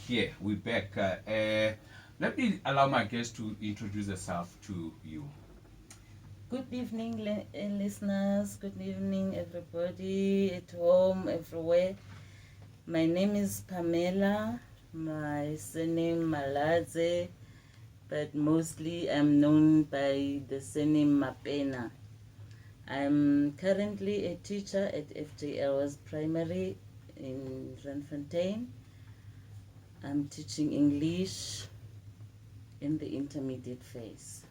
here. We're back. Let me allow my guest to introduce herself to you. Good evening, listeners. Good evening, everybody at home, everywhere. My name is Pamela. My surname Maladze, but mostly I'm known by the surname Mapena. I'm currently a teacher at FJL's Primary in Randfontein. I'm teaching English in the intermediate phase.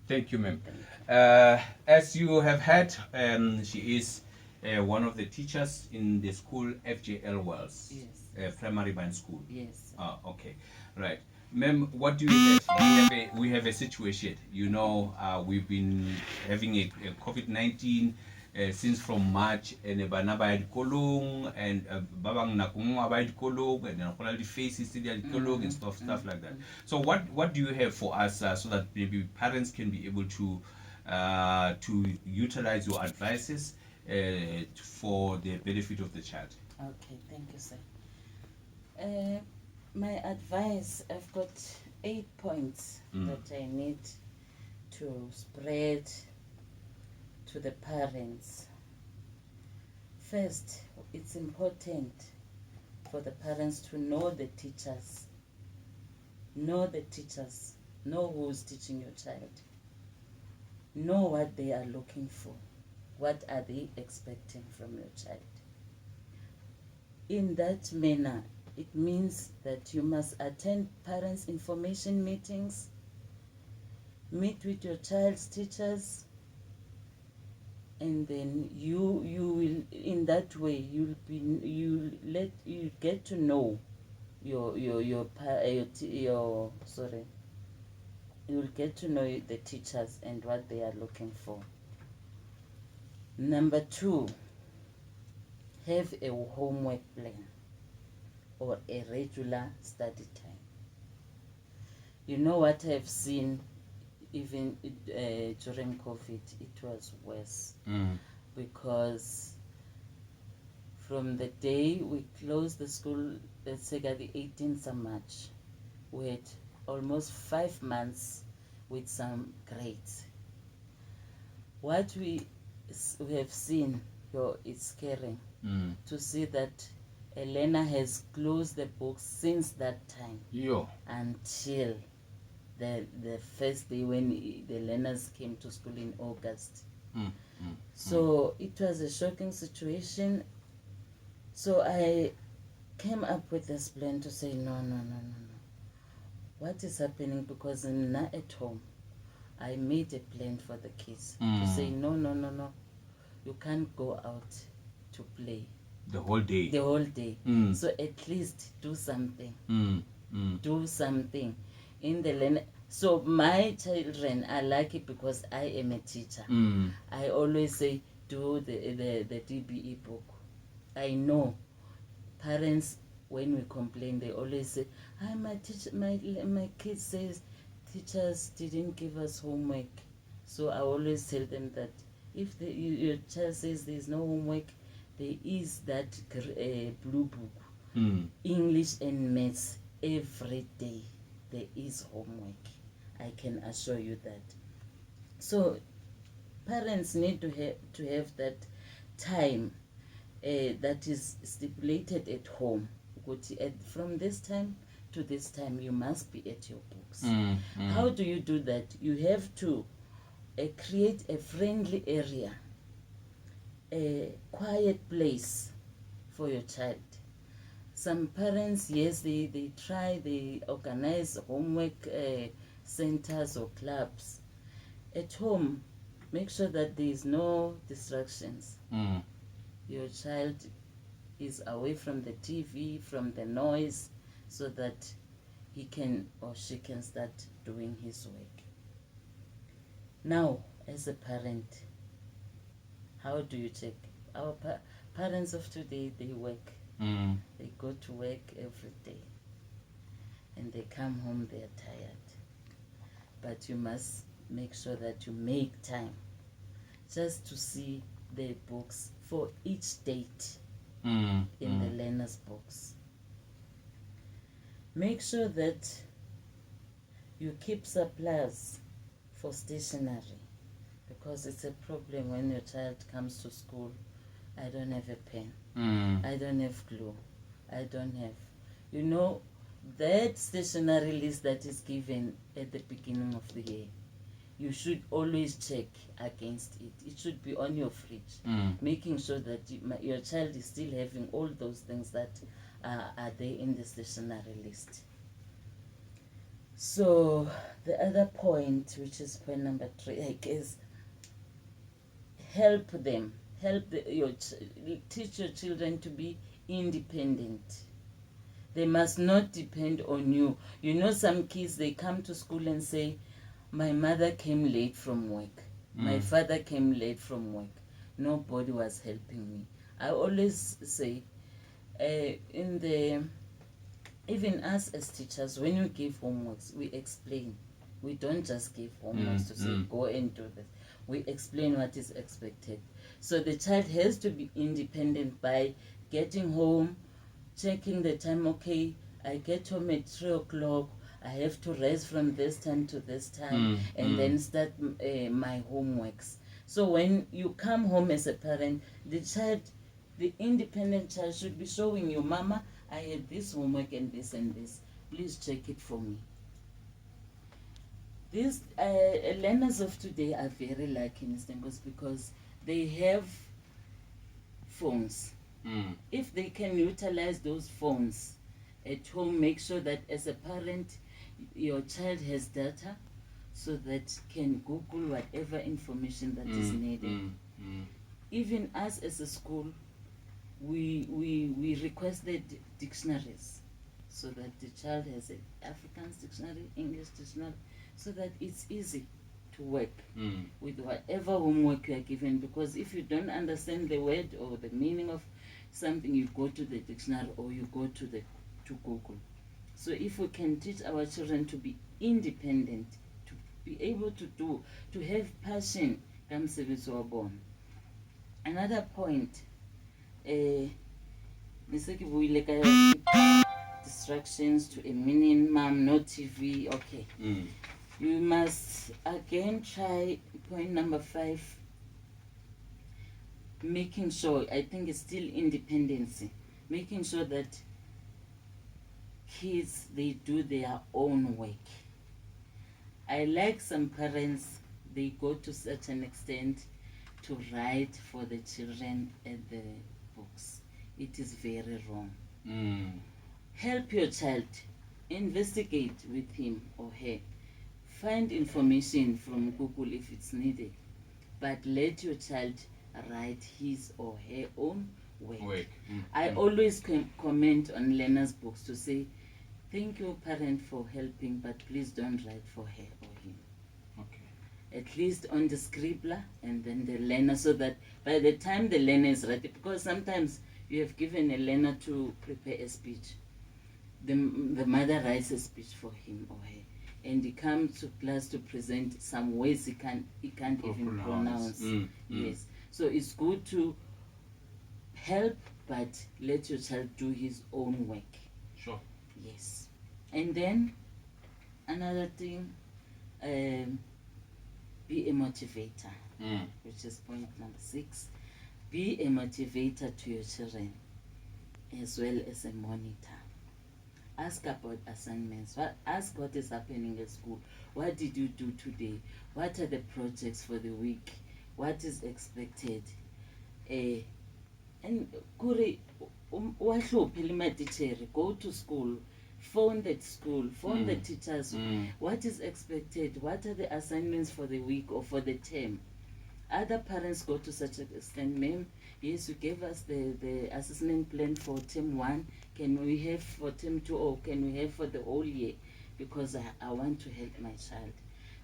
Thank you, ma'am. As you have heard, she is one of the teachers in the school FJL Wells. Yes. Primary Band School. Yes. Okay. Right. Ma'am, what do you have? We have a situation. You know, we've been having a COVID-19 since from March, and bana ba dikolong, and babang nakong ba dikolong, and nakola di faces di dikolong and stuff like that. So what do you have for us so that maybe parents can be able to utilize your advices for the benefit of the child? Okay, thank you, sir. My advice, I've got 8 points that I need to spread to the parents. First, it's important for the parents to know the teachers. Know the teachers. Know who's teaching your child. Know what they are looking for. What are they expecting from your child? In that manner, it means that you must attend parents' information meetings, meet with your child's teachers, and then you will, in that way, you get to know you'll get to know the teachers and what they are looking for. Number 2, have a homework plan or a regular study time. You know what I've seen, even during COVID, it was worse. Because from the day we closed the school, let's say the 18th of March, we had almost 5 months with some grades. What we have seen, it's scary to see that a learner has closed the books since that time until the first day when the learners came to school in August. So it was a shocking situation. So I came up with this plan to say, no. What is happening? Because now at home, I made a plan for the kids to say, no. You can't go out to play. The whole day. So at least do something. Do something in the learning. So my children are lucky because I am a teacher. I always say, do the DBE book. I know parents, when we complain, they always say, my kid says teachers didn't give us homework. So I always tell them that if your child says there's no homework, there is that blue book, English and maths, every day there is homework. I can assure you that. So parents need to have that time that is stipulated at home. From this time to this time, you must be at your books. How do you do that? You have to create a friendly area, a quiet place for your child. Some parents, yes, they try, they organize homework centers or clubs. At home, make sure that there is no distractions. Your child is away from the TV, from the noise, so that he can or she can start doing his work. Now, as a parent, how do you check? Our parents of today, they work. They go to work every day. And they come home, they're tired. But you must make sure that you make time just to see the books for each date in the learner's books. Make sure that you keep supplies for stationery, because it's a problem when your child comes to school. I don't have a pen. I don't have glue. I don't have, you know, that stationery list that is given at the beginning of the year. You should always check against it. It should be on your fridge, making sure that your child is still having all those things that are there in the stationery list. So the other point, which is point number 3, I guess, help them. Teach your children to be independent. They must not depend on you. You know, some kids, they come to school and say, my mother came late from work. My father came late from work. Nobody was helping me. I always say, even us as teachers, when we give homeworks, we explain. We don't just give homeworks to say, go and do this. We explain what is expected. So the child has to be independent by getting home, checking the time. Okay, I get home at 3 o'clock. I have to rest from this time to this time, and then start my homeworks. So when you come home as a parent, the independent child should be showing you, Mama, I had this homework and this and this. Please check it for me. These learners of today are very lucky, Mr. Ngos, because they have phones. If they can utilize those phones at home, make sure that as a parent, your child has data so that can Google whatever information that is needed. Even us as a school, we requested dictionaries so that the child has an Afrikaans dictionary, English dictionary, so that it's easy to work with whatever homework you are given. Because if you don't understand the word or the meaning of something, you go to the dictionary or you go to Google. So if we can teach our children to be independent, to be able to have passion, another point, distractions to a minimum, no TV. Okay. You must again try point number 5, making sure, I think it's still independency, making sure that kids, they do their own work. I like some parents, they go to such an extent to write for the children at the books. It is very wrong. Help your child, investigate with him or her, find information from Google if it's needed, but let your child write his or her own work. I always comment on learners' books to say, thank you, parent, for helping, but please don't write for her or him. Okay. At least on the scribbler and then the learner, so that by the time the learner is ready, because sometimes you have given a learner to prepare a speech. The mother writes a speech for him or her, and he comes to class to present some words he can't even pronounce. Yes. So it's good to help, but let your child do his own work. Sure. Yes. And then another thing, be a motivator, which is point number 6. Be a motivator to your children as well as a monitor. Ask about assignments. Ask what is happening at school. What did you do today? What are the projects for the week? What is expected? And go to school, phone the school, phone the teachers. What is expected? What are the assignments for the week or for the term? Other parents go to such an extent, ma'am, yes, you gave us the assessment plan for term 1. Can we have for term 2, or can we have for the whole year? Because I want to help my child.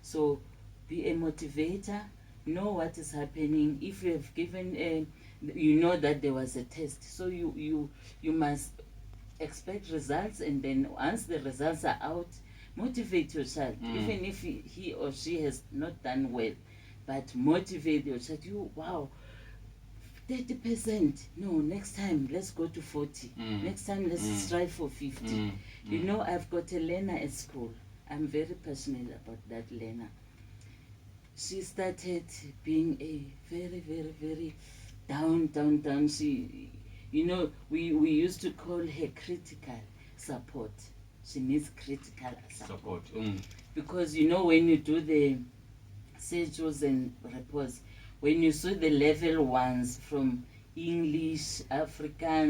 So be a motivator, know what is happening. If you have given, you know that there was a test, so you must expect results, and then once the results are out, motivate your child, even if he or she has not done well. But motivate your child. Wow, 30%. No, next time let's go to 40. Next time let's strive for 50. You know, I've got a learner at school. I'm very passionate about that learner. She started being a very, very, very down. She, you know, we used to call her critical support. She needs critical support. Because, you know, when you do the schedules and reports, when you see the level ones from English, African,